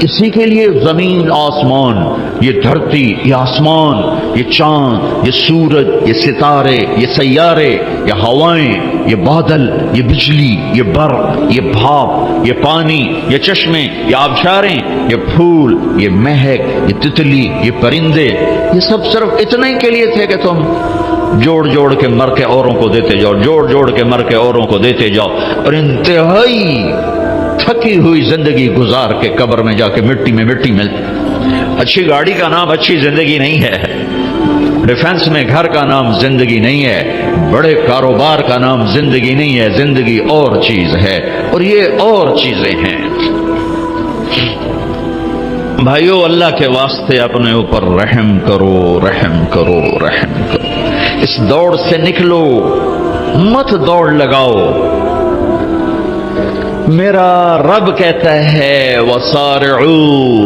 اسی کے لیے زمین آسمان، یہ دھرتی، یہ آسمان، یہ چاند، یہ سورج، یہ ستارے، یہ سیارے، یہ ہوائیں، یہ بادل، یہ بجلی، یہ برق، یہ بھاپ، یہ پانی، یہ چشمے، یہ آبشاریں، یہ پھول، یہ مہک، یہ تتلی، یہ پرندے، یہ سب صرف اتنے کے لیے تھے کہ تم جوڑ جوڑ کے مر کے اوروں کو دیتے جاؤ، جوڑ جوڑ کے مر کے اوروں کو دیتے جاؤ، اور انتہائی تھکی ہوئی زندگی گزار کے قبر میں جا کے مٹی میں اچھی گاڑی کا نام اچھی زندگی نہیں ہے، ڈیفنس میں گھر کا نام زندگی نہیں ہے، بڑے کاروبار کا نام زندگی نہیں ہے، زندگی اور چیز ہے، اور یہ اور چیزیں ہیں۔ بھائیو، اللہ کے واسطے اپنے اوپر رحم کرو، رحم کرو، رحم کرو۔ اس دوڑ سے نکلو، مت دوڑ لگاؤ۔ میرا رب کہتا ہے وَسَارِعُوا